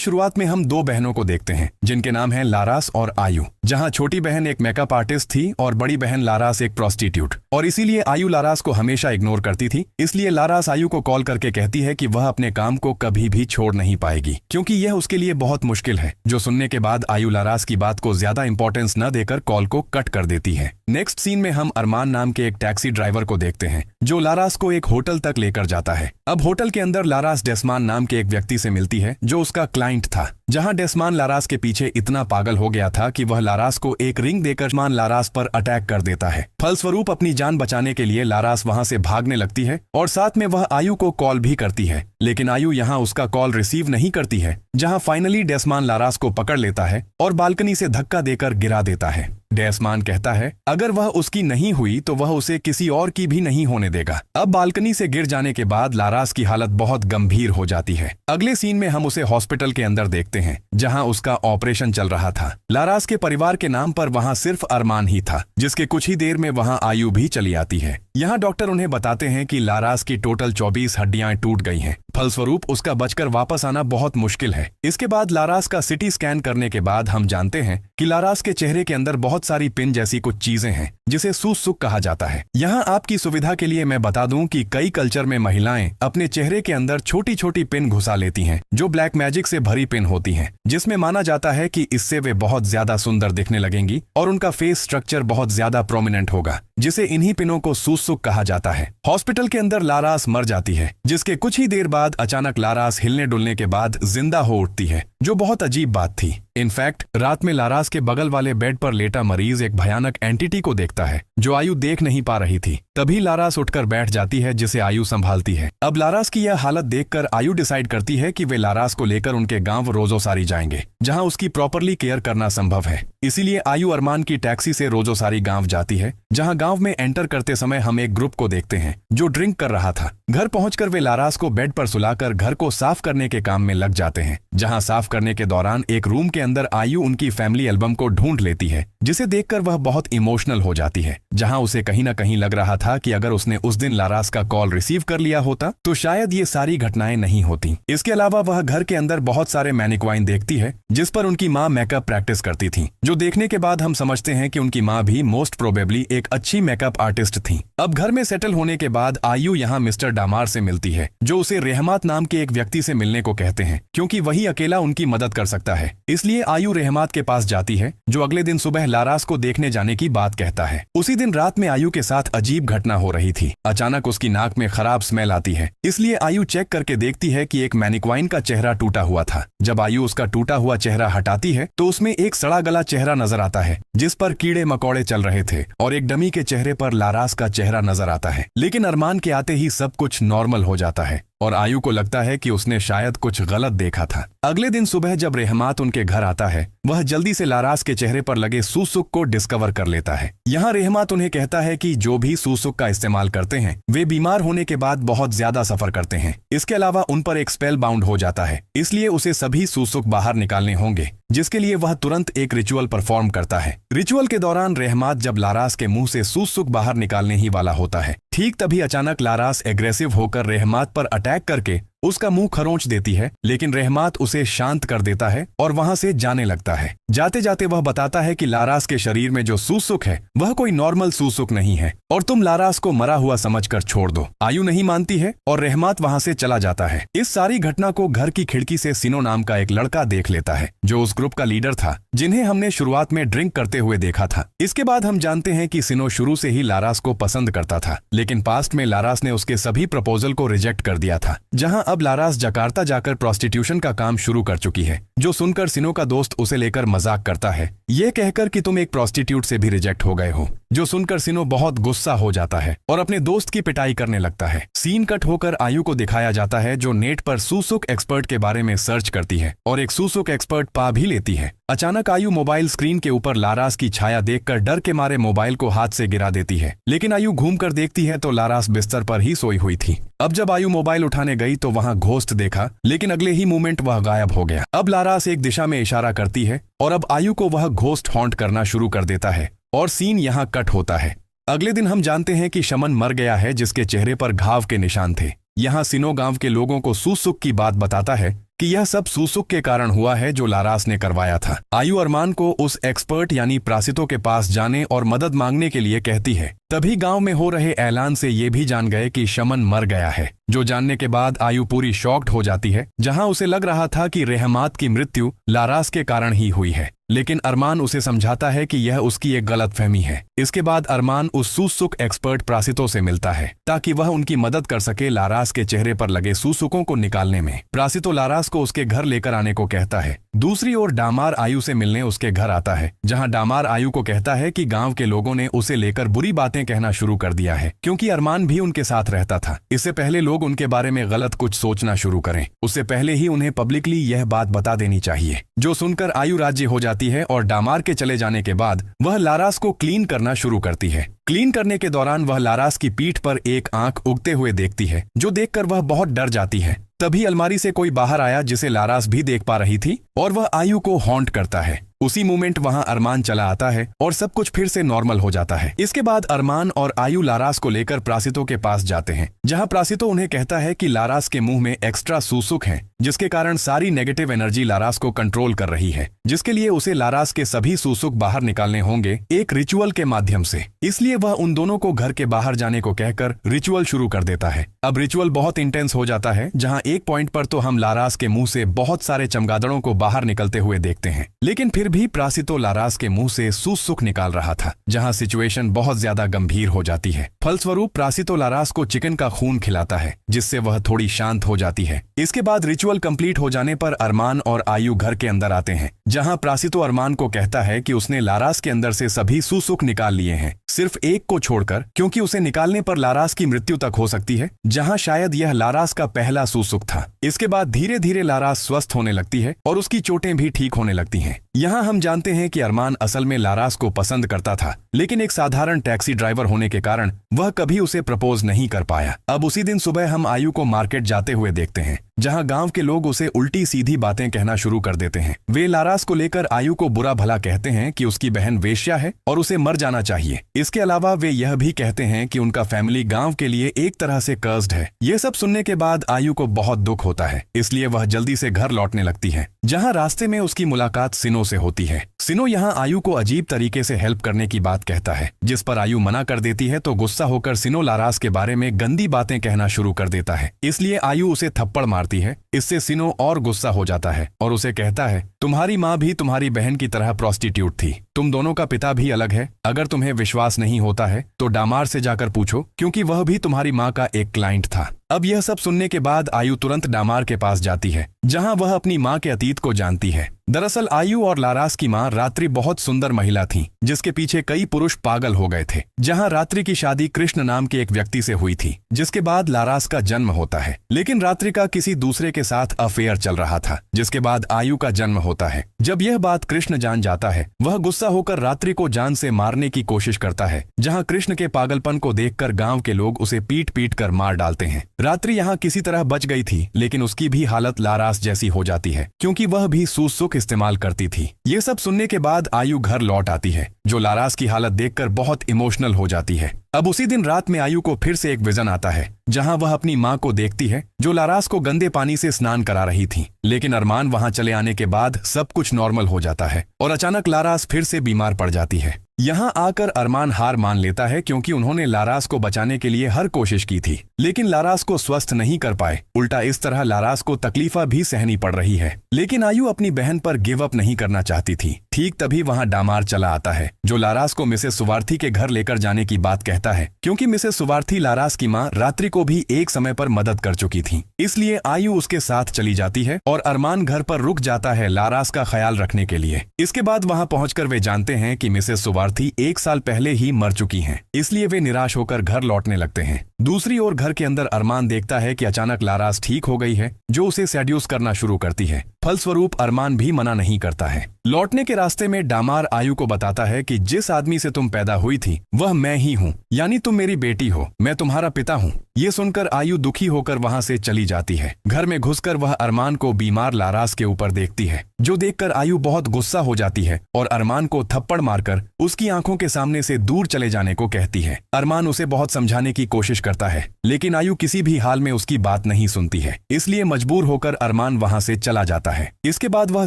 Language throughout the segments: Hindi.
शुरुआत में हम दो बहनों को देखते हैं जिनके नाम हैं लारास और आयु। जहां छोटी बहन एक मेकअप आर्टिस्ट थी और बड़ी बहन लारास एक प्रोस्टिट्यूट, और इसीलिए आयु लारास को हमेशा इग्नोर करती थी। इसलिए लारास आयु को कॉल करके कहती है कि वह अपने काम को कभी भी छोड़ नहीं पाएगी क्योंकि यह उसके लिए बहुत मुश्किल है। जो सुनने के बाद आयु लारास की बात को ज्यादा इंपॉर्टेंस न देकर कॉल को कट कर देती है। नेक्स्ट सीन में हम अरमान नाम के एक टैक्सी ड्राइवर को देखते हैं जो लारास को एक होटल तक लेकर जाता है। अब होटल के अंदर लारास डेस्मान नाम के एक व्यक्ति से मिलती है जो उसका क्लाइंट था। जहां डेस्मान लारास के पीछे इतना पागल हो गया था कि वह लारास को एक रिंग देकर मान लारास पर अटैक कर देता है। फलस्वरूप अपनी जान बचाने के लिए लारास वहां से भागने लगती है और साथ में वह आयु को कॉल भी करती है, लेकिन आयु यहां उसका कॉल रिसीव नहीं करती है। जहां फाइनली डेस्मान लारास को पकड़ लेता है और बालकनी से धक्का देकर गिरा देता है। डेस्मान कहता है अगर वह उसकी नहीं हुई तो वह उसे किसी और की भी नहीं होने देगा। अब बालकनी से गिर जाने के बाद लारास की हालत बहुत गंभीर हो जाती है। अगले सीन में हम उसे हॉस्पिटल के अंदर देखते हैं जहां उसका ऑपरेशन चल रहा था। लारास के परिवार के नाम पर वहां सिर्फ अरमान ही था, जिसके कुछ ही देर में वहां आयु भी चली आती है। यहाँ डॉक्टर उन्हें बताते हैं कि लारास की टोटल 24 हड्डियां टूट गई हैं। फलस्वरूप उसका बचकर वापस आना बहुत मुश्किल है। इसके बाद लारास का सिटी स्कैन करने के बाद हम जानते हैं कि लारास के चेहरे के अंदर बहुत सारी पिन जैसी कुछ चीजें हैं जिसे सूसुक कहा जाता है। यहाँ आपकी सुविधा के लिए मैं बता दूं कि कई कल्चर में महिलाएं अपने चेहरे के अंदर छोटी छोटी पिन घुसा लेती हैं जो ब्लैक मैजिक से भरी पिन होती हैं, जिसमें माना जाता है कि इससे वे बहुत ज्यादा सुंदर दिखने लगेंगी और उनका फेस स्ट्रक्चर बहुत ज्यादा प्रोमिनेंट होगा, जिसे इन्हीं पिनों को सूसुक कहा जाता है। हॉस्पिटल के अंदर लारास मर जाती है, जिसके कुछ ही देर बाद अचानक लारास हिलने डुलने के बाद जिंदा हो उठती है, जो बहुत अजीब बात थी। इनफैक्ट रात में लारास के बगल वाले बेड पर लेटा मरीज एक भयानक एंटिटी को देखता है जो आयु देख नहीं पा रही थी। तभी लारास उठकर बैठ जाती है जिसे आयु संभालती है। अब लारास की यह हालत देखकर आयु डिसाइड करती है कि वे लारास को लेकर उनके गांव रोजोसारी जाएंगे जहां उसकी प्रॉपरली केयर करना संभव है। इसीलिए आयु अरमान की टैक्सी से रोजोसारी गांव जाती है। जहां गांव में एंटर करते समय हम एक ग्रुप को देखते हैं जो ड्रिंक कर रहा था। घर पहुंचकर वे लारास को बेड पर सुलाकर घर को साफ करने के काम में लग जाते हैं। जहां साफ करने के दौरान एक रूम के अंदर आयु उनकी फैमिली एल्बम को ढूंढ लेती है, जिसे देखकर वह बहुत इमोशनल हो जाती है। जहां उसे कहीं ना कहीं लग रहा था कि अगर उसने उस दिन लारास का कॉल रिसीव कर लिया होता तो शायद ये सारी घटनाएं नहीं होती। इसके अलावा वह घर के अंदर बहुत सारे मैनिक्वाइन देखती है जिस पर उनकी माँ मेकअप प्रैक्टिस करती थी, जो देखने के बाद हम समझते हैं कि उनकी माँ भी मोस्ट प्रोबेबली एक अच्छी मेकअप आर्टिस्ट थी। अब घर में सेटल होने के बाद आयु यहाँ मिस्टर डामार से मिलती है जो उसे रहमात नाम के एक व्यक्ति से मिलने को कहते हैं क्योंकि वही अकेला उनकी मदद कर सकता है। इसलिए आयु रहमात के पास जाती है जो अगले दिन सुबह लारास को देखने जाने की बात कहता है। उसी दिन रात में आयु के साथ अजीब घटना हो रही थी। अचानक उसकी नाक में खराब स्मेल आती है, इसलिए आयु चेक करके देखती है कि एक मैनिक्वाइन का चेहरा टूटा हुआ था। जब आयु उसका टूटा हुआ चेहरा हटाती है तो उसमें एक सड़ा गला चेहरा नजर आता है जिस पर कीड़े मकोड़े चल रहे थे और एक डमी के चेहरे पर लारास का चेहरा नजर आता है। लेकिन अरमान के आते ही सब कुछ नॉर्मल हो जाता है और आयु को लगता है कि उसने शायद कुछ गलत देखा था। अगले दिन सुबह जब रहमात उनके घर आता है वह जल्दी से लारास के चेहरे पर लगे सूसुक को डिस्कवर कर लेता है। यहाँ रहमात उन्हें कहता है कि जो भी सूसुक का इस्तेमाल करते हैं वे बीमार होने के बाद बहुत ज्यादा सफर करते हैं। इसके अलावा उन पर एक स्पेल बाउंड हो जाता है, इसलिए उसे सभी सूसुक बाहर निकालने होंगे, जिसके लिए वह तुरंत एक रिचुअल परफॉर्म करता है। रिचुअल के दौरान रहमात जब लारास के मुंह से सूसुक बाहर निकालने ही वाला होता है, ठीक तभी अचानक लारास एग्रेसिव होकर रहमात पर अटैक करके उसका मुंह खरोंच देती है, लेकिन रहमात उसे शांत कर देता है और वहां से जाने लगता है। जाते जाते वह बताता है कि लारास के शरीर में जो सूसुक है वह कोई नॉर्मल सूसुक नहीं है और तुम लारास को मरा हुआ समझकर छोड़ दो। आयु नहीं मानती है और रहमात वहां से चला जाता है। इस सारी घटना को घर की खिड़की से सिनो नाम का एक लड़का देख लेता है जो उस ग्रुप का लीडर था जिन्हें हमने शुरुआत में ड्रिंक करते हुए देखा था। इसके बाद हम जानते हैं कि सिनो शुरू से ही लारास को पसंद करता था, लेकिन पास्ट में लारास ने उसके सभी प्रपोजल को रिजेक्ट कर दिया था। जहां अब लारास जकार्ता जाकर प्रोस्टिट्यूशन का काम शुरू कर चुकी है, जो सुनकर सिनो का दोस्त उसे लेकर मजाक करता है, ये कहकर कि तुम एक प्रोस्टिट्यूट से भी रिजेक्ट हो गए हो। जो सुनकर सिनो बहुत गुस्सा हो जाता है और अपने दोस्त की पिटाई करने लगता है। सीन कट होकर आयु को दिखाया जाता है जो नेट पर सूसुक एक्सपर्ट के बारे में सर्च करती है और एक सूसुक एक्सपर्ट पा भी लेती है। अचानक आयु मोबाइल स्क्रीन के ऊपर लारास की छाया देखकर डर के मारे मोबाइल को हाथ से गिरा देती है, लेकिन आयु घूमकर देखती है तो लारास बिस्तर पर ही सोई हुई थी। अब जब आयु मोबाइल उठाने गई तो वहां घोस्ट देखा, लेकिन अगले ही मोमेंट वह गायब हो गया। अब लारास एक दिशा में इशारा करती है और अब आयु को वह घोस्ट हॉन्ट करना शुरू कर देता है और सीन यहाँ कट होता है। अगले दिन हम जानते हैं कि शमन मर गया है जिसके चेहरे पर घाव के निशान थे। यहाँ सिनो गांव के लोगों को सूसुक की बात बताता है कि यह सब सूसुक के कारण हुआ है जो लारास ने करवाया था। आयु अरमान को उस एक्सपर्ट यानी प्रासितो के पास जाने और मदद मांगने के लिए कहती है। तभी गांव में हो रहे ऐलान से ये भी जान गए कि शमन मर गया है, जो जानने के बाद आयु पूरी शॉक्ड हो जाती है। जहां उसे लग रहा था कि रहमात की मृत्यु लारास के कारण ही हुई है, लेकिन अरमान उसे समझाता है कि यह उसकी एक गलतफहमी है। इसके बाद अरमान उस सूसुक एक्सपर्ट प्रासितो से मिलता है ताकि वह उनकी मदद कर सके लारास के चेहरे पर लगे सूसुकों को निकालने में। प्रासितो लारास को उसके घर लेकर आने को कहता है। दूसरी ओर डामार आयु से मिलने उसके घर आता है, जहां डामार आयु को कहता है कि गांव के लोगों ने उसे लेकर बुरी बातें कहना शुरू कर दिया है, क्योंकि अरमान भी उनके साथ रहता था। इससे पहले लोग उनके बारे में गलत कुछ सोचना शुरू करें, उससे पहले ही उन्हें पब्लिकली यह बात बता देनी चाहिए। जो सुनकर आयु राज्य हो जाती है और डामार के चले जाने के बाद वह लारास को क्लीन करना शुरू करती है। क्लीन करने के दौरान वह लारास की पीठ पर एक आंख उगते हुए देखती है, जो देखकर वह बहुत डर जाती है। तभी अलमारी से कोई बाहर आया जिसे लारास भी देख पा रही थी और वह आयु को हॉन्ट करता है। उसी मोमेंट वहां अरमान चला आता है और सब कुछ फिर से नॉर्मल हो जाता है। इसके बाद अरमान और आयु लारास को लेकर प्रासितो के पास जाते हैं, जहां प्रासितो उन्हें कहता है कि लारास के मुंह में एक्स्ट्रा सूसुक हैं, जिसके कारण सारी नेगेटिव एनर्जी लारास को कंट्रोल कर रही है, जिसके लिए उसे लारास के सभी सूसुक बाहर निकालने होंगे एक रिचुअल के माध्यम से। इसलिए वह उन दोनों को घर के बाहर जाने को कहकर रिचुअल शुरू कर देता है। अब रिचुअल बहुत इंटेंस हो जाता है, जहां एक पॉइंट पर तो हम लारास के मुंह से बहुत सारे चमगादड़ों को बाहर निकलते हुए देखते हैं, लेकिन फिर भी प्रासितो लारास के मुंह से सूसुक निकाल रहा था, जहां सिचुएशन बहुत ज्यादा गंभीर हो जाती है। फलस्वरूप प्रासितो लारास को चिकन का खून खिलाता है, जिससे वह थोड़ी शांत हो जाती है। इसके बाद रिचुअल कंप्लीट हो जाने पर अरमान और आयु घर के अंदर आते हैं, जहां प्रासितो अरमान को कहता है कि उसने लारास के अंदर से सभी सूसुक निकाल लिए हैं, सिर्फ एक को छोड़कर, क्योंकि उसे निकालने पर लारास की मृत्यु तक हो सकती है, जहां शायद यह लारास का पहला सूसुक था। इसके बाद धीरे धीरे लारास स्वस्थ होने लगती है और उसकी चोटें भी ठीक होने लगती हैं। यहाँ हम जानते हैं कि अरमान असल में लारास को पसंद करता था, लेकिन एक साधारण टैक्सी ड्राइवर होने के कारण वह कभी उसे प्रपोज नहीं कर पाया। अब उसी दिन सुबह हम आयु को मार्केट जाते हुए देखते हैं, जहां गांव के लोग उसे उल्टी सीधी बातें कहना शुरू कर देते हैं। वे लारास को लेकर आयु को बुरा भला कहते हैं कि उसकी बहन वेश्या है और उसे मर जाना चाहिए। इसके अलावा वे यह भी कहते हैं कि उनका फैमिली गांव के लिए एक तरह से कर्स्ड है। ये सब सुनने के बाद आयु को बहुत दुख होता है, इसलिए वह जल्दी से घर लौटने लगती है, जहां रास्ते में उसकी मुलाकात सिनो से होती है। सिनो यहां आयु को अजीब तरीके से हेल्प करने की बात कहता है, जिस पर आयु मना कर देती है, तो गुस्सा होकर सिनो लारास के बारे में गंदी बातें कहना शुरू कर देता है। इसलिए आयु उसे थप्पड़ मारती है। इससे सिनो और गुस्सा हो जाता है और उसे कहता है, तुम्हारी माँ भी तुम्हारी बहन की तरह प्रोस्टिट्यूट थी, तुम दोनों का पिता भी अलग है। अगर तुम्हें विश्वास नहीं होता है तो डामार से जाकर पूछो, क्योंकि वह भी तुम्हारी माँ का एक क्लाइंट था। अब यह सब सुनने के बाद आयु तुरंत डामार के पास जाती है, जहां वह अपनी माँ के अतीत को जानती है। दरअसल आयु और लारास की माँ रात्रि बहुत सुंदर महिला थी, जिसके पीछे कई पुरुष पागल हो गए थे। जहां रात्रि की शादी कृष्ण नाम के एक व्यक्ति से हुई थी, जिसके बाद लारास का जन्म होता है, लेकिन रात्रि का किसी दूसरे के साथ अफेयर चल रहा था, जिसके बाद आयु का जन्म होता है। जब यह बात कृष्ण जान जाता है, वह गुस्सा होकर रात्रि को जान से मारने की कोशिश करता है, जहां कृष्ण के पागलपन को देखकर गांव के लोग उसे पीट पीट कर मार डालते हैं। रात्रि यहाँ किसी तरह बच गई थी, लेकिन उसकी भी हालत लारास जैसी हो जाती है, क्योंकि वह भी सूसुक इस्तेमाल करती थी। ये सब सुनने के बाद आयु घर लौट आती है, जो लारास की हालत देखकर बहुत इमोशनल हो जाती है। अब उसी दिन रात में आयु को फिर से एक विजन आता है, जहां वह अपनी माँ को देखती है, जो लारास को गंदे पानी से स्नान करा रही थी। लेकिन अरमान वहां चले आने के बाद सब कुछ नॉर्मल हो जाता है और अचानक लारास फिर से बीमार पड़ जाती है। यहाँ आकर अरमान हार मान लेता है, क्योंकि उन्होंने लारास को बचाने के लिए हर कोशिश की थी, लेकिन लारास को स्वस्थ नहीं कर पाए। उल्टा इस तरह लारास को तकलीफा भी सहनी पड़ रही है। लेकिन आयु अपनी बहन पर गिव अप नहीं करना चाहती थी। ठीक तभी वहां डामार चला आता है, जो लारास को मिसेस सुवार्थी के घर लेकर जाने की बात कहता है, क्योंकि मिसेस सुवार्थी लारास की माँ रात्रि को भी एक समय पर मदद कर चुकी थी। इसलिए आयु उसके साथ चली जाती है और अरमान घर पर रुक जाता है लारास का ख्याल रखने के लिए। इसके बाद वहां पहुंचकर वे जानते हैं कि मिसेस सुवार्थी 1 साल पहले ही मर चुकी हैं, इसलिए वे निराश होकर घर लौटने लगते हैं। दूसरी ओर घर के अंदर अरमान देखता है कि अचानक लारास ठीक हो गई है, जो उसे सेड्यूस करना शुरू करती है। फलस्वरूप अरमान भी मना नहीं करता है। लौटने के रास्ते में डामार आयु को बताता है कि जिस आदमी से तुम पैदा हुई थी वह मैं ही हूँ, यानी तुम मेरी बेटी हो, मैं तुम्हारा पिता हूँ। ये सुनकर आयु दुखी होकर वहां से चली जाती है। घर में घुसकर वह अरमान को बीमार लारास के ऊपर देखती है, जो देखकर आयु बहुत गुस्सा हो जाती है और अरमान को थप्पड़ मारकर उसकी आंखों के सामने से दूर चले जाने को कहती है। अरमान उसे बहुत समझाने की कोशिश करता है, लेकिन आयु किसी भी हाल में उसकी बात नहीं सुनती है। इसलिए मजबूर होकर अरमान वहां से चला जाता है। इसके बाद वह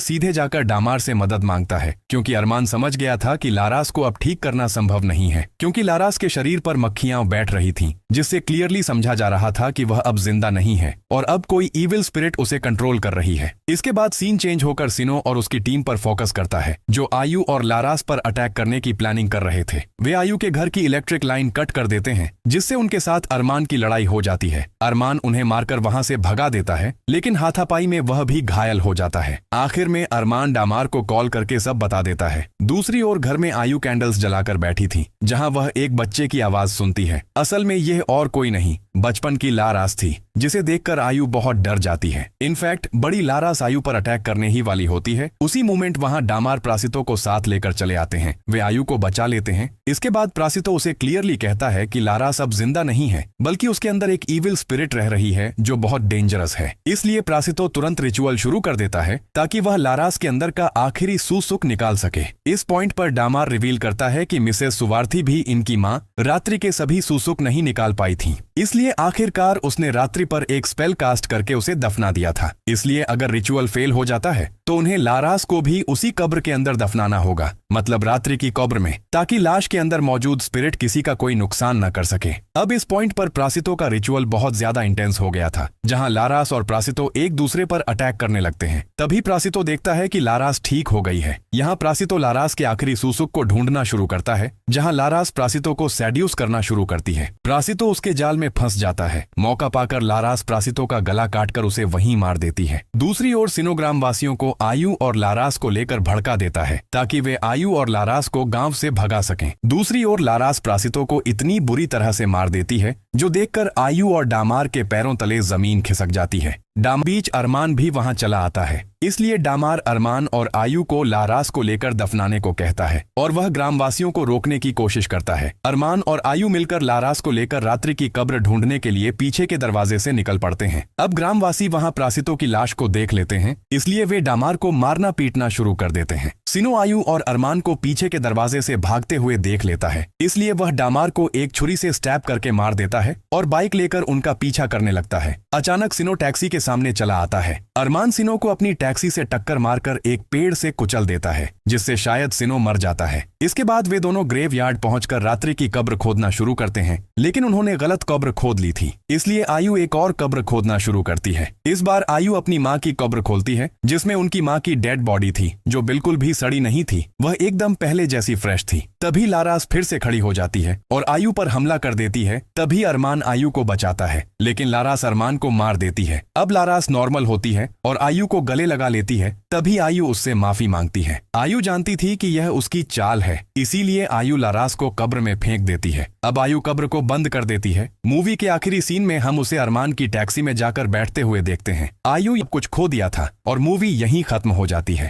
सीधे जाकर डामार से मदद मांगता है, क्योंकि अरमान समझ गया था कि लारास को अब ठीक करना संभव नहीं है, क्योंकि लारास के शरीर पर मक्खियां बैठ रही थीं, जिससे क्लियरली समझा जा रहा था कि वह अब जिंदा नहीं है और अब कोई इविल स्पिरिट उसे कंट्रोल कर रही है। इसके बाद सीन चेंज होकर सिनो और उसकी टीम पर फोकस करता है, जो आयु और लारास पर अटैक करने की प्लानिंग कर रहे थे। वे आयु के घर की इलेक्ट्रिक लाइन कट कर देते हैं, जिससे उनके साथ अरमान की लड़ाई हो जाती है। अरमान उन्हें मारकर वहां से भगा देता है, लेकिन हाथापाई में वह भी घायल हो जाता है। आखिर में अरमान डामार को कॉल करके सब बता देता है। दूसरी ओर घर में आयु कैंडल्स जलाकर बैठी थी, जहां वह एक बच्चे की आवाज सुनती है। असल में यह और कोई नहीं, बचपन की लारास थी, जिसे देखकर आयु बहुत डर जाती है। इनफैक्ट बड़ी लारास आयु पर अटैक करने ही वाली होती है। उसी मोमेंट वहां डामार प्रासितो को साथ लेकर चले आते हैं। वे आयु को बचा लेते हैं। इसके बाद प्रासितो उसे क्लियरली कहता है कि लारास अब जिंदा नहीं है, बल्कि उसके अंदर एक इविल स्पिरिट रह रही है जो बहुत डेंजरस है। इसलिए प्रासितो तुरंत रिचुअल शुरू कर देता है ताकि वह लारास के अंदर का आखिरी सुख निकाल सके। इस पॉइंट पर डामार रिवील करता है कि मिसेस सुवार्थी भी इनकी माँ रात्रि के सभी सुख नहीं निकाल पाई थी, इसलिए आखिरकार उसने रात्रि पर एक स्पेल कास्ट करके उसे दफना दिया था। इसलिए अगर रिचुअल फेल हो जाता है तो उन्हें लारास को भी उसी कब्र के अंदर दफनाना होगा, मतलब रात्रि की कब्र में, ताकि लाश के अंदर मौजूद स्पिरिट किसी का कोई नुकसान न कर सके। अब इस पॉइंट पर प्रासितो का रिचुअल बहुत ज्यादा इंटेंस हो गया था, जहां लारास और प्रासितो एक दूसरे पर अटैक करने लगते हैं। तभी प्रासितो देखता है कि लारास ठीक हो गई है। यहाँ प्रासितो लारास के आखिरी सुसुक को ढूंढना शुरू करता है, जहाँ लारास प्रासितो को सेड्यूस करना शुरू करती है। प्रासितो उसके जाल में फंस जाता है। मौका पाकर लारास प्रासितो का गला काटकर उसे वहीं मार देती है। दूसरी ओर सिनो ग्राम वासियों को आयु और लारास को लेकर भड़का देता है, ताकि वे आयु और लारास को गांव से भगा सकें। दूसरी ओर लारास प्रासितो को इतनी बुरी तरह से मार देती है, जो देखकर आयु और डामार के पैरों तले जमीन खिसक जाती है। बीच अरमान भी वहां चला आता है, इसलिए डामार अरमान और आयु को लारास को लेकर दफनाने को कहता है और वह ग्रामवासियों को रोकने की कोशिश करता है। अरमान और आयु मिलकर लारास को लेकर रात्रि की कब्र ढूंढने के लिए पीछे के दरवाजे से निकल पड़ते हैं। अब ग्रामवासी वहां प्रासितो की लाश को देख लेते हैं, इसलिए वे डामार को मारना पीटना शुरू कर देते हैं। सिनो आयु और अरमान को पीछे के दरवाजे से भागते हुए देख लेता है, इसलिए वह डामार को एक छुरी से स्टैब करके मार देता है और बाइक लेकर उनका पीछा करने लगता है। अचानक सिनो टैक्सी के सामने चला आता है। अरमान सिनो को अपनी टैक्सी से टक्कर मारकर एक पेड़ से कुचल देता है, जिससे शायद सिनो मर जाता है। इसके बाद वे दोनों ग्रेव यार्ड पहुंचकर रात्रि की कब्र खोदना शुरू करते हैं, लेकिन उन्होंने गलत कब्र खोद ली थी, इसलिए आयु एक और कब्र खोदना शुरू करती है। इस बार आयु अपनी माँ की कब्र खोलती है, जिसमें उनकी माँ की डेड बॉडी थी, जो बिल्कुल भी सड़ी नहीं थी, वह एकदम पहले जैसी फ्रेश थी। तभी लारास फिर से खड़ी हो जाती है और आयु पर हमला कर देती है। तभी अरमान आयु को बचाता है, लेकिन लारास अरमान को मार देती है। अब लारास नॉर्मल होती है और आयु को गले लगा लेती है। तभी आयु उससे माफी मांगती है। आयु जानती थी कि यह उसकी चाल है, इसीलिए आयु लारास को कब्र में फेंक देती है। अब आयु कब्र को बंद कर देती है। मूवी के आखिरी सीन में हम उसे अरमान की टैक्सी में जाकर बैठते हुए देखते हैं। आयु कुछ खो दिया था और मूवी यहीं खत्म हो जाती है।